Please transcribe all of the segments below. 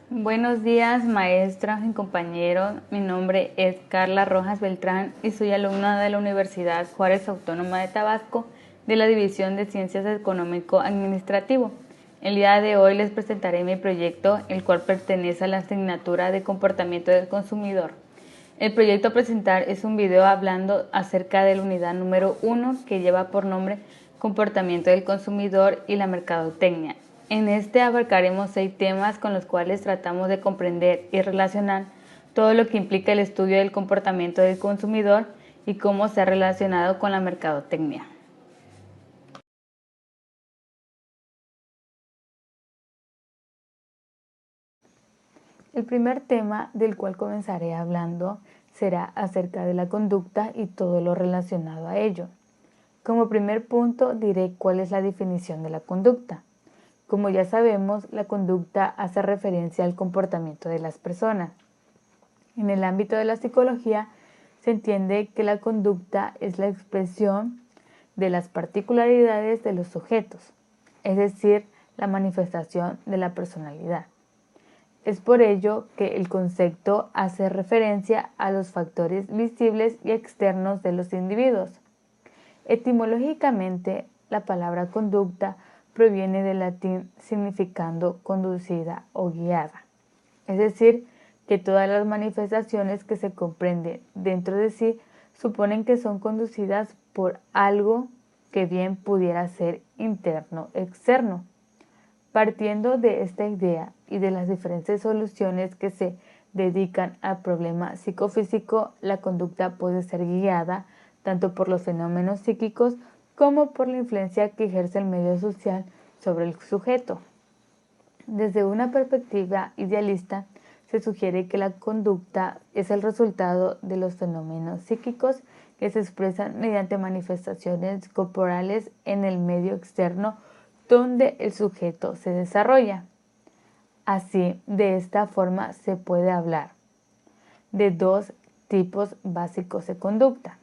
Buenos días, maestras y compañeros. Mi nombre es Carla Rojas Beltrán y soy alumna de la Universidad Juárez Autónoma de Tabasco de la División de Ciencias Económico-Administrativo. El día de hoy les presentaré mi proyecto, el cual pertenece a la asignatura de Comportamiento del Consumidor. El proyecto a presentar es un video hablando acerca de la unidad número 1 que lleva por nombre Comportamiento del Consumidor y la Mercadotecnia. En este abarcaremos 6 temas con los cuales tratamos de comprender y relacionar todo lo que implica el estudio del comportamiento del consumidor y cómo se ha relacionado con la mercadotecnia. El primer tema del cual comenzaré hablando será acerca de la conducta y todo lo relacionado a ello. Como primer punto diré cuál es la definición de la conducta. Como ya sabemos, la conducta hace referencia al comportamiento de las personas. En el ámbito de la psicología, se entiende que la conducta es la expresión de las particularidades de los sujetos, es decir, la manifestación de la personalidad. Es por ello que el concepto hace referencia a los factores visibles y externos de los individuos. Etimológicamente, la palabra conducta proviene del latín significando conducida o guiada, es decir, que todas las manifestaciones que se comprenden dentro de sí suponen que son conducidas por algo que bien pudiera ser interno o externo. Partiendo de esta idea y de las diferentes soluciones que se dedican al problema psicofísico, la conducta puede ser guiada tanto por los fenómenos psíquicos como por la influencia que ejerce el medio social sobre el sujeto. Desde una perspectiva idealista, se sugiere que la conducta es el resultado de los fenómenos psíquicos que se expresan mediante manifestaciones corporales en el medio externo donde el sujeto se desarrolla. Así, de esta forma se puede hablar de 2 tipos básicos de conducta.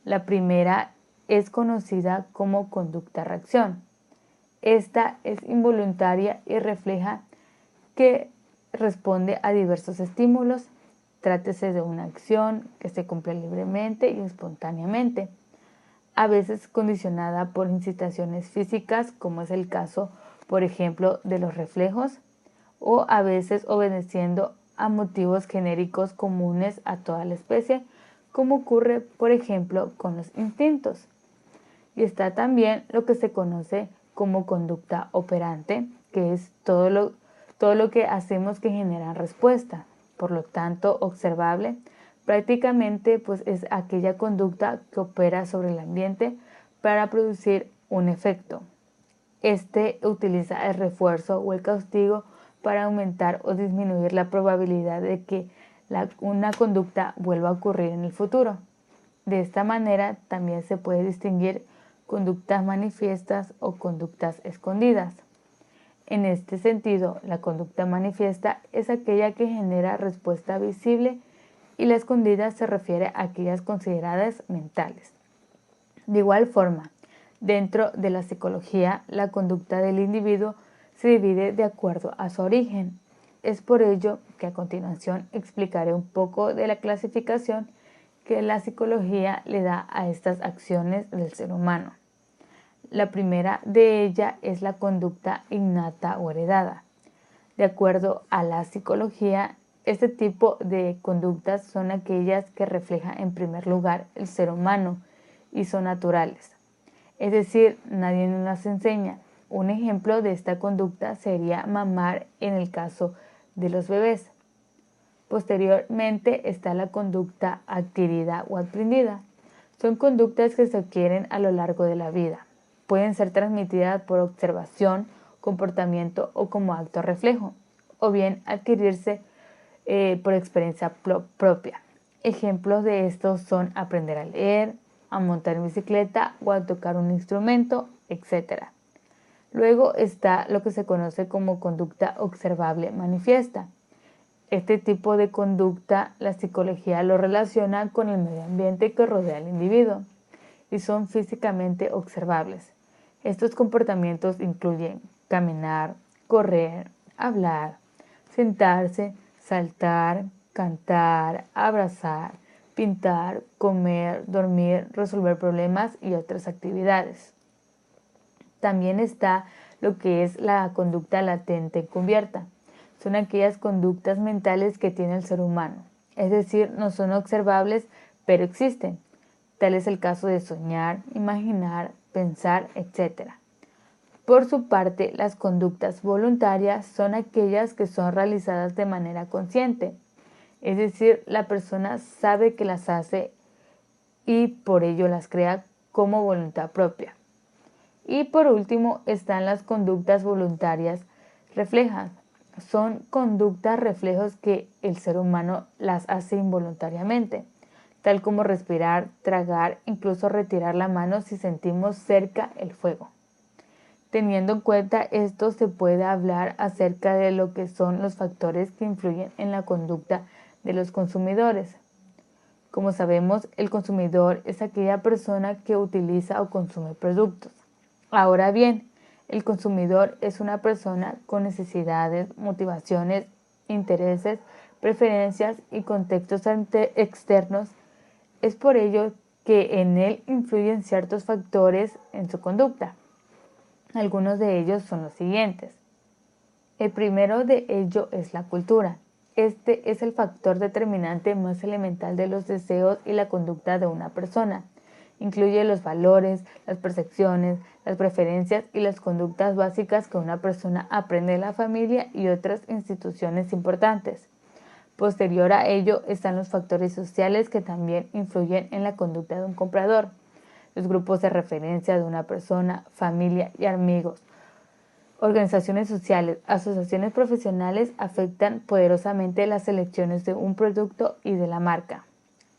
La primera es conocida como conducta-reacción. Esta es involuntaria y refleja que responde a diversos estímulos. Trátese de una acción que se cumple libremente y espontáneamente, a veces condicionada por incitaciones físicas, como es el caso, por ejemplo, de los reflejos, o a veces obedeciendo a motivos genéricos comunes a toda la especie, como ocurre, por ejemplo, con los instintos. Y está también lo que se conoce como conducta operante, que es todo lo que hacemos que genera respuesta, por lo tanto observable. Prácticamente pues es aquella conducta que opera sobre el ambiente para producir un efecto. Este utiliza el refuerzo o el castigo para aumentar o disminuir la probabilidad de que una conducta vuelva a ocurrir en el futuro. De esta manera también se puede distinguir conductas manifiestas o conductas escondidas. En este sentido, la conducta manifiesta es aquella que genera respuesta visible y la escondida se refiere a aquellas consideradas mentales. De igual forma, dentro de la psicología, la conducta del individuo se divide de acuerdo a su origen. Es por ello que a continuación explicaré un poco de la clasificación que la psicología le da a estas acciones del ser humano. La primera de ellas es la conducta innata o heredada. De acuerdo a la psicología, este tipo de conductas son aquellas que reflejan en primer lugar el ser humano y son naturales. Es decir, nadie nos las enseña. Un ejemplo de esta conducta sería mamar en el caso de los bebés. Posteriormente está la conducta adquirida o aprendida. Son conductas que se adquieren a lo largo de la vida. Pueden ser transmitidas por observación, comportamiento o como acto reflejo, o bien adquirirse por experiencia propia. Ejemplos de estos son aprender a leer, a montar en bicicleta o a tocar un instrumento, etc. Luego está lo que se conoce como conducta observable manifiesta. Este tipo de conducta la psicología lo relaciona con el medio ambiente que rodea al individuo y son físicamente observables. Estos comportamientos incluyen caminar, correr, hablar, sentarse, saltar, cantar, abrazar, pintar, comer, dormir, resolver problemas y otras actividades. También está lo que es la conducta latente encubierta. Son aquellas conductas mentales que tiene el ser humano, es decir, no son observables, pero existen. Tal es el caso de soñar, imaginar, pensar, etc. Por su parte, las conductas voluntarias son aquellas que son realizadas de manera consciente, es decir, la persona sabe que las hace y por ello las crea como voluntad propia. Y por último están las conductas voluntarias reflejas. Son conductas reflejos que el ser humano las hace involuntariamente, tal como respirar, tragar, incluso retirar la mano si sentimos cerca el fuego. Teniendo en cuenta esto, se puede hablar acerca de lo que son los factores que influyen en la conducta de los consumidores. Como sabemos, el consumidor es aquella persona que utiliza o consume productos. Ahora bien, el consumidor es una persona con necesidades, motivaciones, intereses, preferencias y contextos externos. Es por ello que en él influyen ciertos factores en su conducta. Algunos de ellos son los siguientes. El primero de ello es la cultura. Este es el factor determinante más elemental de los deseos y la conducta de una persona. Incluye los valores, las percepciones, las preferencias y las conductas básicas que una persona aprende de la familia y otras instituciones importantes. Posterior a ello están los factores sociales que también influyen en la conducta de un comprador. Los grupos de referencia de una persona, familia y amigos, organizaciones sociales, asociaciones profesionales afectan poderosamente las elecciones de un producto y de la marca.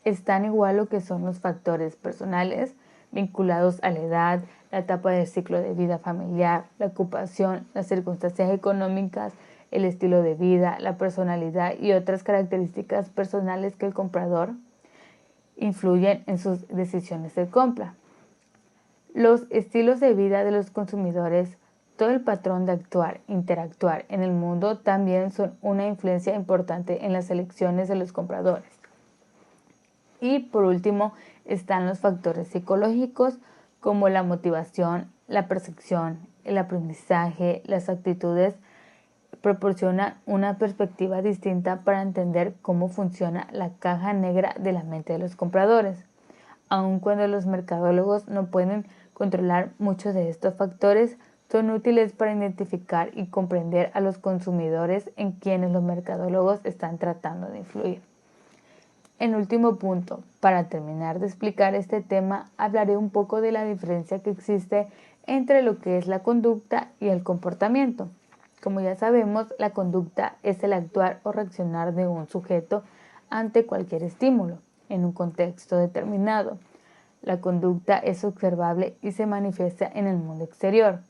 Están igual lo que son los factores personales vinculados a la edad, la etapa del ciclo de vida familiar, la ocupación, las circunstancias económicas, el estilo de vida, la personalidad y otras características personales que el comprador influyen en sus decisiones de compra. Los estilos de vida de los consumidores, todo el patrón de actuar, interactuar en el mundo también son una influencia importante en las elecciones de los compradores. Y por último están los factores psicológicos como la motivación, la percepción, el aprendizaje, las actitudes proporcionan una perspectiva distinta para entender cómo funciona la caja negra de la mente de los compradores. Aun cuando los mercadólogos no pueden controlar muchos de estos factores, son útiles para identificar y comprender a los consumidores en quienes los mercadólogos están tratando de influir. En último punto, para terminar de explicar este tema, hablaré un poco de la diferencia que existe entre lo que es la conducta y el comportamiento. Como ya sabemos, la conducta es el actuar o reaccionar de un sujeto ante cualquier estímulo, en un contexto determinado. La conducta es observable y se manifiesta en el mundo exterior.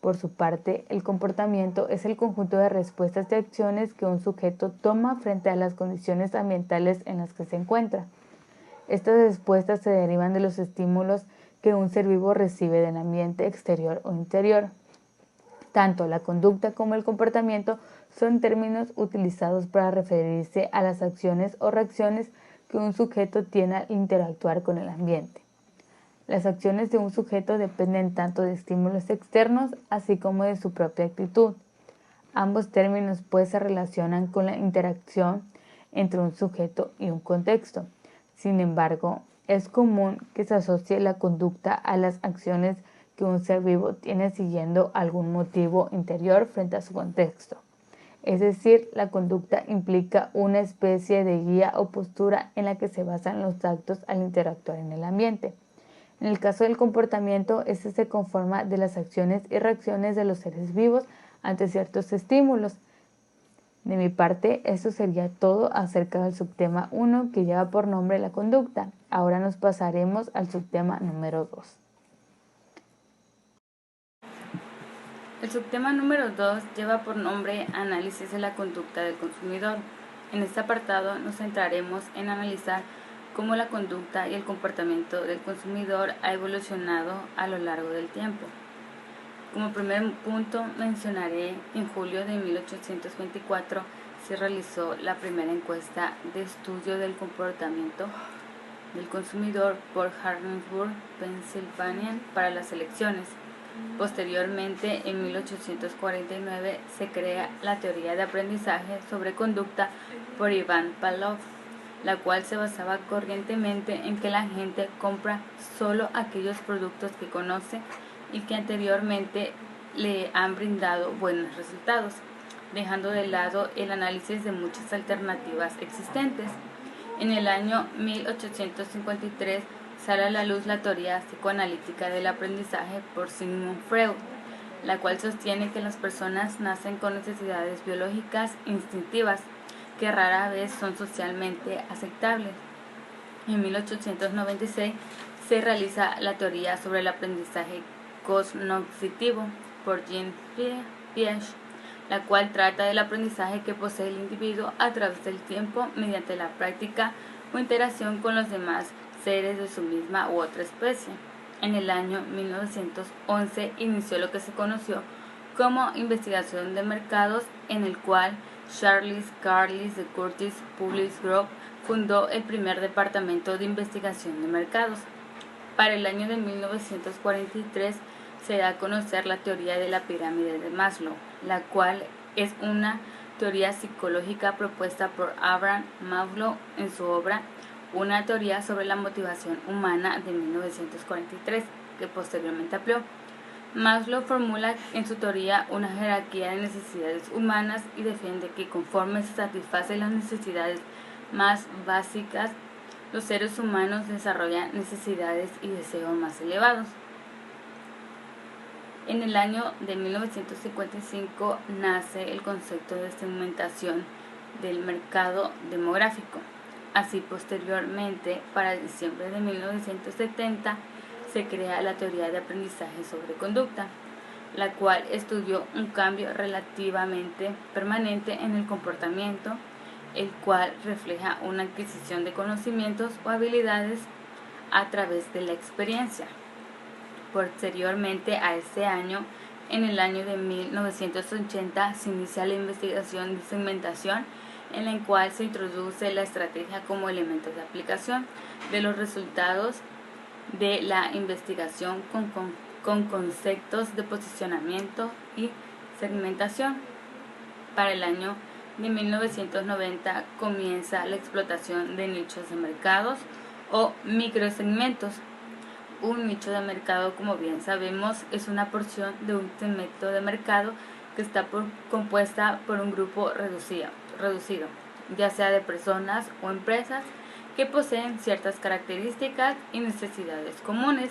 Por su parte, el comportamiento es el conjunto de respuestas y acciones que un sujeto toma frente a las condiciones ambientales en las que se encuentra. Estas respuestas se derivan de los estímulos que un ser vivo recibe del ambiente exterior o interior. Tanto la conducta como el comportamiento son términos utilizados para referirse a las acciones o reacciones que un sujeto tiene al interactuar con el ambiente. Las acciones de un sujeto dependen tanto de estímulos externos así como de su propia actitud. Ambos términos pues se relacionan con la interacción entre un sujeto y un contexto. Sin embargo, es común que se asocie la conducta a las acciones que un ser vivo tiene siguiendo algún motivo interior frente a su contexto. Es decir, la conducta implica una especie de guía o postura en la que se basan los actos al interactuar en el ambiente. En el caso del comportamiento, este se conforma de las acciones y reacciones de los seres vivos ante ciertos estímulos. De mi parte, eso sería todo acerca del subtema 1 que lleva por nombre la conducta. Ahora nos pasaremos al subtema número 2. El subtema número 2 lleva por nombre Análisis de la conducta del consumidor. En este apartado nos centraremos en analizar cómo la conducta y el comportamiento del consumidor ha evolucionado a lo largo del tiempo. Como primer punto mencionaré en julio de 1824 se realizó la primera encuesta de estudio del comportamiento del consumidor por Harrisburg, Pennsylvania, para las elecciones. Posteriormente, en 1849, se crea la teoría de aprendizaje sobre conducta por Ivan Pavlov, la cual se basaba corrientemente en que la gente compra solo aquellos productos que conoce y que anteriormente le han brindado buenos resultados, dejando de lado el análisis de muchas alternativas existentes. En el año 1853 sale a la luz la teoría psicoanalítica del aprendizaje por Sigmund Freud, la cual sostiene que las personas nacen con necesidades biológicas instintivas que rara vez son socialmente aceptables. En 1896 se realiza la teoría sobre el aprendizaje cognoscitivo por Jean Piaget, la cual trata del aprendizaje que posee el individuo a través del tiempo mediante la práctica o interacción con los demás seres de su misma u otra especie. En el año 1911 inició lo que se conoció como investigación de mercados, en el cual Charles Carlis de Curtis Public Group fundó el primer departamento de investigación de mercados. Para el año de 1943 se da a conocer la teoría de la pirámide de Maslow, la cual es una teoría psicológica propuesta por Abraham Maslow en su obra Una teoría sobre la motivación humana de 1943, que posteriormente amplió. Maslow formula en su teoría una jerarquía de necesidades humanas y defiende que conforme se satisfacen las necesidades más básicas, los seres humanos desarrollan necesidades y deseos más elevados. En el año de 1955 nace el concepto de segmentación del mercado demográfico. Así, posteriormente, para diciembre de 1970, se crea la teoría de aprendizaje sobre conducta, la cual estudió un cambio relativamente permanente en el comportamiento, el cual refleja una adquisición de conocimientos o habilidades a través de la experiencia. Posteriormente a este año, en el año de 1980, se inicia la investigación de segmentación, en la cual se introduce la estrategia como elemento de aplicación de los resultados de la investigación con conceptos de posicionamiento y segmentación. Para el año de 1990 comienza la explotación de nichos de mercados o microsegmentos. Un nicho de mercado, como bien sabemos, es una porción de un segmento de mercado que está compuesta por un grupo reducido, ya sea de personas o empresas que poseen ciertas características y necesidades comunes.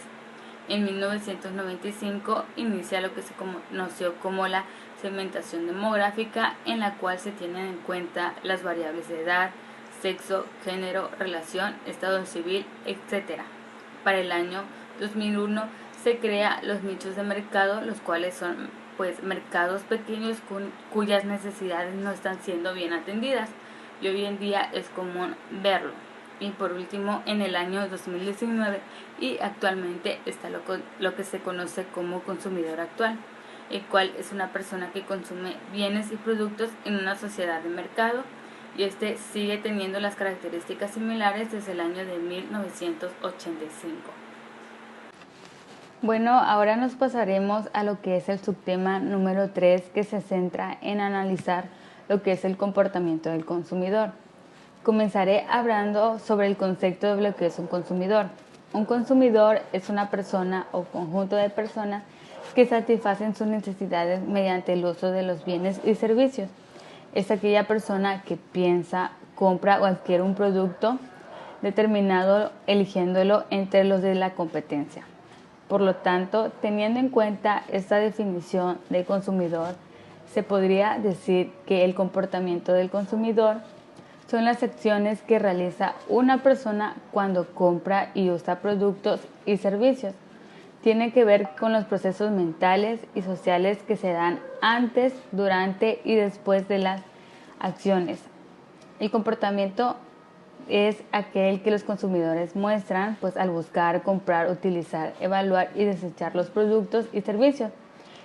En 1995 inicia lo que se conoció como la segmentación demográfica, en la cual se tienen en cuenta las variables de edad, sexo, género, relación, estado civil, etc. Para el año 2001 se crea los nichos de mercado, los cuales son mercados pequeños cuyas necesidades no están siendo bien atendidas, y hoy en día es común verlo. Y por último, en el año 2019 y actualmente está lo que se conoce como consumidor actual, el cual es una persona que consume bienes y productos en una sociedad de mercado, y este sigue teniendo las características similares desde el año de 1985. Bueno, ahora nos pasaremos a lo que es el subtema número 3, que se centra en analizar lo que es el comportamiento del consumidor. Comenzaré hablando sobre el concepto de lo que es un consumidor. Un consumidor es una persona o conjunto de personas que satisfacen sus necesidades mediante el uso de los bienes y servicios. Es aquella persona que piensa, compra o adquiere un producto determinado eligiéndolo entre los de la competencia. Por lo tanto, teniendo en cuenta esta definición de consumidor, se podría decir que el comportamiento del consumidor son las acciones que realiza una persona cuando compra y usa productos y servicios. Tiene que ver con los procesos mentales y sociales que se dan antes, durante y después de las acciones. El comportamiento es aquel que los consumidores muestran al buscar, comprar, utilizar, evaluar y desechar los productos y servicios.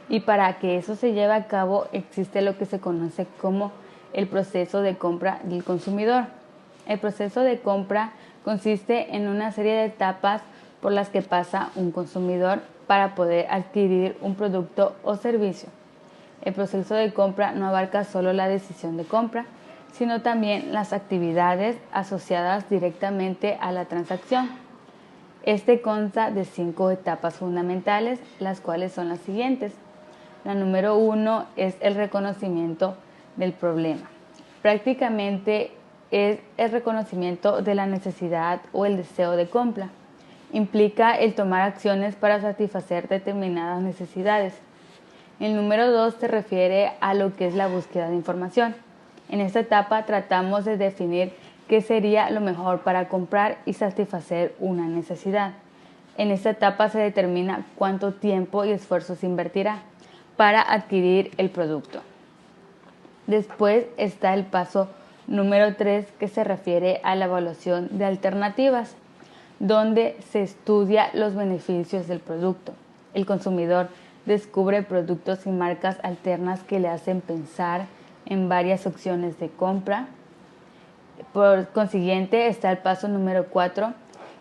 Y para que eso se lleve a cabo existe lo que se conoce como el proceso de compra del consumidor. El proceso de compra consiste en una serie de etapas por las que pasa un consumidor para poder adquirir un producto o servicio. El proceso de compra no abarca solo la decisión de compra, sino también las actividades asociadas directamente a la transacción. Este consta de 5 etapas fundamentales, las cuales son las siguientes. La número 1 es el reconocimiento del problema. Prácticamente es el reconocimiento de la necesidad o el deseo de compra. Implica el tomar acciones para satisfacer determinadas necesidades. El número 2 se refiere a lo que es la búsqueda de información. En esta etapa tratamos de definir qué sería lo mejor para comprar y satisfacer una necesidad. En esta etapa se determina cuánto tiempo y esfuerzo se invertirá para adquirir el producto. Después está el paso número 3, que se refiere a la evaluación de alternativas, donde se estudia los beneficios del producto. El consumidor descubre productos y marcas alternas que le hacen pensar en varias opciones de compra. Por consiguiente, está el paso número 4,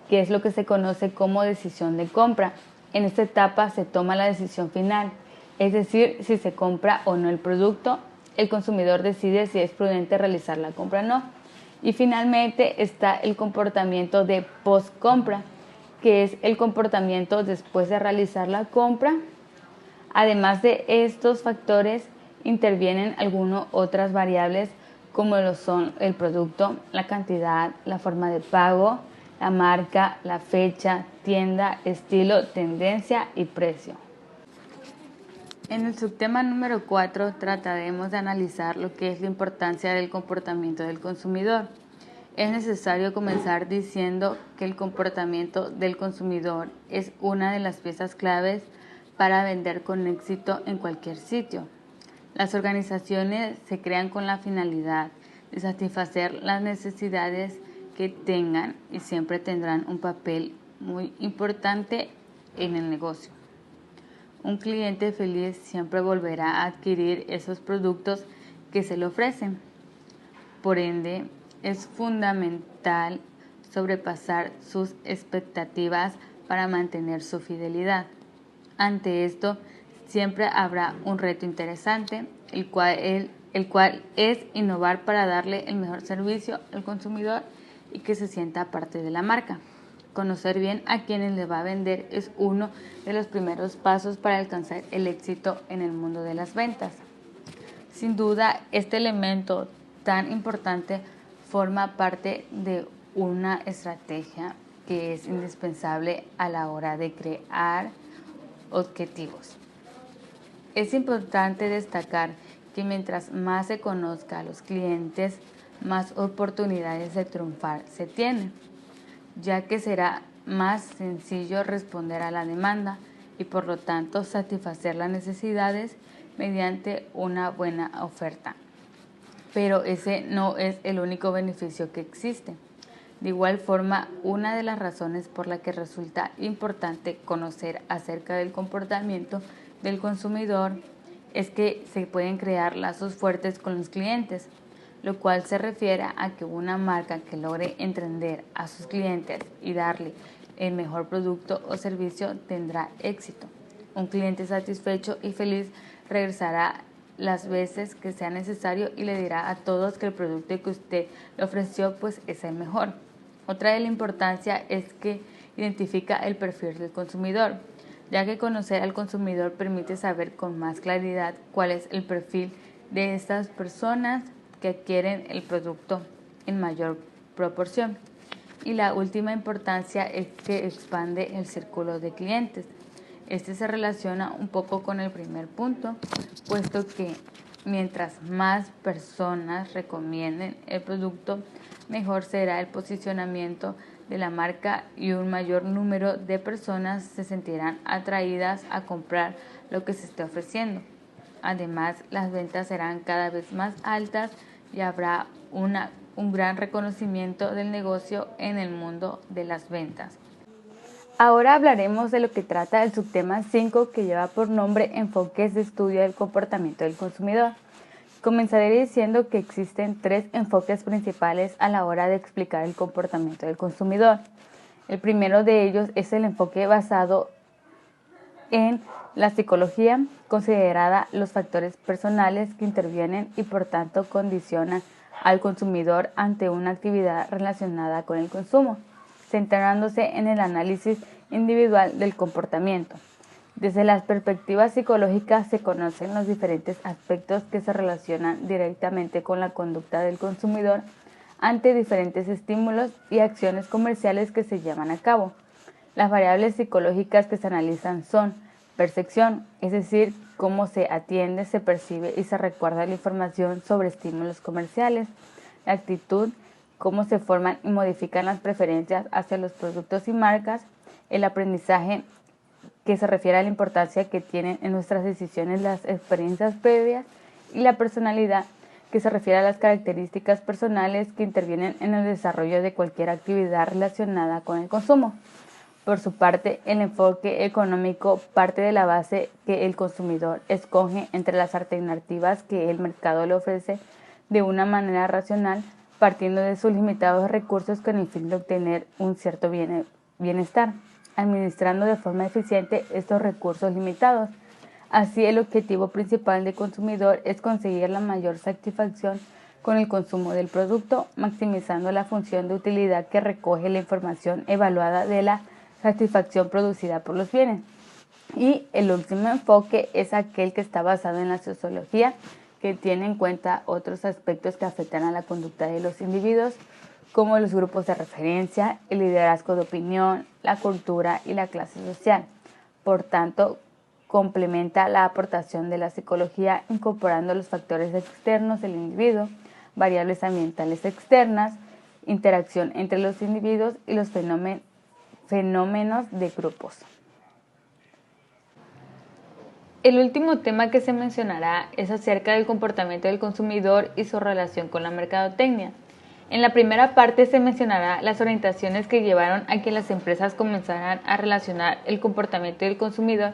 que es lo que se conoce como decisión de compra. En esta etapa se toma la decisión final, es decir, si se compra o no el producto. El consumidor decide si es prudente realizar la compra o no. Y finalmente está el comportamiento de post-compra, que es el comportamiento después de realizar la compra. Además de estos factores, intervienen algunas otras variables como lo son el producto, la cantidad, la forma de pago, la marca, la fecha, tienda, estilo, tendencia y precio. En el subtema número 4 trataremos de analizar lo que es la importancia del comportamiento del consumidor. Es necesario comenzar diciendo que el comportamiento del consumidor es una de las piezas claves para vender con éxito en cualquier sitio. Las organizaciones se crean con la finalidad de satisfacer las necesidades que tengan y siempre tendrán un papel muy importante en el negocio. Un cliente feliz siempre volverá a adquirir esos productos que se le ofrecen. Por ende, es fundamental sobrepasar sus expectativas para mantener su fidelidad. Ante esto, siempre habrá un reto interesante, el cual es innovar para darle el mejor servicio al consumidor y que se sienta parte de la marca. Conocer bien a quienes le va a vender es uno de los primeros pasos para alcanzar el éxito en el mundo de las ventas. Sin duda, este elemento tan importante forma parte de una estrategia que es indispensable a la hora de crear objetivos. Es importante destacar que mientras más se conozca a los clientes, más oportunidades de triunfar se tienen, ya que será más sencillo responder a la demanda y por lo tanto satisfacer las necesidades mediante una buena oferta. Pero ese no es el único beneficio que existe. De igual forma, una de las razones por la que resulta importante conocer acerca del comportamiento del consumidor es que se pueden crear lazos fuertes con los clientes, lo cual se refiere a que una marca que logre entender a sus clientes y darle el mejor producto o servicio tendrá éxito. Un cliente satisfecho y feliz regresará las veces que sea necesario y le dirá a todos que el producto que usted le ofreció pues es el mejor. Otra de la importancia es que identifica el perfil del consumidor, ya que conocer al consumidor permite saber con más claridad cuál es el perfil de estas personas que adquieren el producto en mayor proporción. Y la última importancia es que expande el círculo de clientes. Este se relaciona un poco con el primer punto, puesto que mientras más personas recomienden el producto, mejor será el posicionamiento de la marca y un mayor número de personas se sentirán atraídas a comprar lo que se esté ofreciendo. Además, las ventas serán cada vez más altas y habrá un gran reconocimiento del negocio en el mundo de las ventas. Ahora hablaremos de lo que trata el subtema 5, que lleva por nombre Enfoques de estudio del comportamiento del consumidor. Comenzaré diciendo que existen tres enfoques principales a la hora de explicar el comportamiento del consumidor. El primero de ellos es el enfoque basado en la psicología, considerada los factores personales que intervienen y por tanto condicionan al consumidor ante una actividad relacionada con el consumo, centrándose en el análisis individual del comportamiento. Desde las perspectivas psicológicas se conocen los diferentes aspectos que se relacionan directamente con la conducta del consumidor ante diferentes estímulos y acciones comerciales que se llevan a cabo. Las variables psicológicas que se analizan son percepción, es decir, cómo se atiende, se percibe y se recuerda la información sobre estímulos comerciales; la actitud, cómo se forman y modifican las preferencias hacia los productos y marcas; el aprendizaje, que se refiere a la importancia que tienen en nuestras decisiones las experiencias previas; y la personalidad, que se refiere a las características personales que intervienen en el desarrollo de cualquier actividad relacionada con el consumo. Por su parte, el enfoque económico parte de la base que el consumidor escoge entre las alternativas que el mercado le ofrece de una manera racional, partiendo de sus limitados recursos con el fin de obtener un cierto bienestar, administrando de forma eficiente estos recursos limitados. Así, el objetivo principal del consumidor es conseguir la mayor satisfacción con el consumo del producto, maximizando la función de utilidad que recoge la información evaluada de la satisfacción producida por los bienes. Y el último enfoque es aquel que está basado en la sociología, que tiene en cuenta otros aspectos que afectan a la conducta de los individuos, como los grupos de referencia, el liderazgo de opinión, la cultura y la clase social. Por tanto, complementa la aportación de la psicología incorporando los factores externos del individuo, variables ambientales externas, interacción entre los individuos y los fenómenos de grupos. El último tema que se mencionará es acerca del comportamiento del consumidor y su relación con la mercadotecnia. En la primera parte se mencionará las orientaciones que llevaron a que las empresas comenzaran a relacionar el comportamiento del consumidor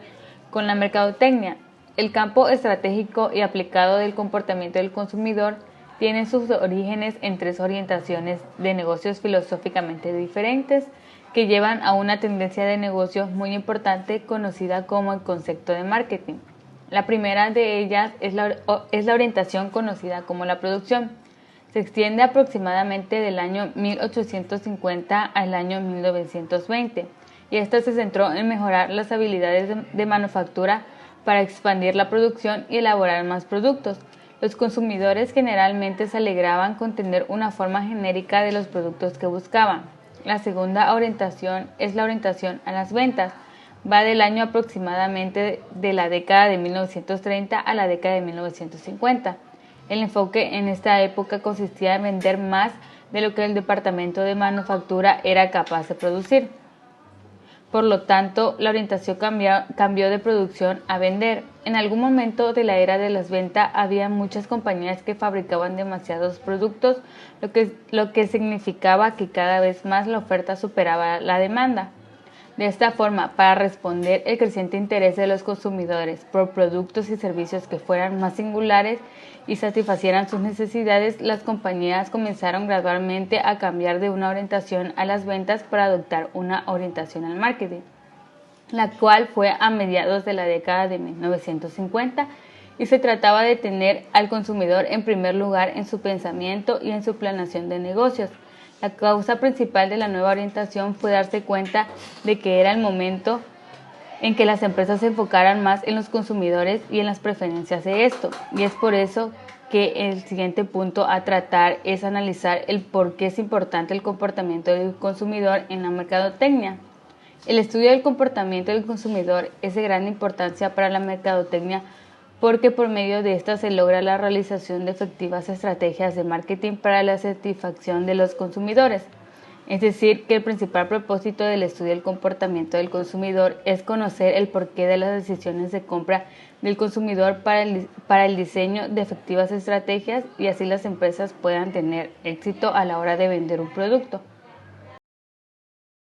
con la mercadotecnia. El campo estratégico y aplicado del comportamiento del consumidor tiene sus orígenes en tres orientaciones de negocios filosóficamente diferentes que llevan a una tendencia de negocios muy importante conocida como el concepto de marketing. La primera de ellas es la orientación conocida como la producción. Se extiende aproximadamente del año 1850 al año 1920 y esta se centró en mejorar las habilidades de manufactura para expandir la producción y elaborar más productos. Los consumidores generalmente se alegraban con tener una forma genérica de los productos que buscaban. La segunda orientación es la orientación a las ventas. Va del año aproximadamente de la década de 1930 a la década de 1950. El enfoque en esta época consistía en vender más de lo que el departamento de manufactura era capaz de producir. Por lo tanto, la orientación cambió de producción a vender. En algún momento de la era de las ventas había muchas compañías que fabricaban demasiados productos, lo que significaba que cada vez más la oferta superaba la demanda. De esta forma, para responder el creciente interés de los consumidores por productos y servicios que fueran más singulares y satisfacieran sus necesidades, las compañías comenzaron gradualmente a cambiar de una orientación a las ventas para adoptar una orientación al marketing, la cual fue a mediados de la década de 1950 y se trataba de tener al consumidor en primer lugar en su pensamiento y en su planeación de negocios. La causa principal de la nueva orientación fue darse cuenta de que era el momento en que las empresas se enfocaran más en los consumidores y en las preferencias de esto. Y es por eso que el siguiente punto a tratar es analizar el por qué es importante el comportamiento del consumidor en la mercadotecnia. El estudio del comportamiento del consumidor es de gran importancia para la mercadotecnia porque por medio de esta se logra la realización de efectivas estrategias de marketing para la satisfacción de los consumidores. Es decir, que el principal propósito del estudio del comportamiento del consumidor es conocer el porqué de las decisiones de compra del consumidor para el diseño de efectivas estrategias y así las empresas puedan tener éxito a la hora de vender un producto.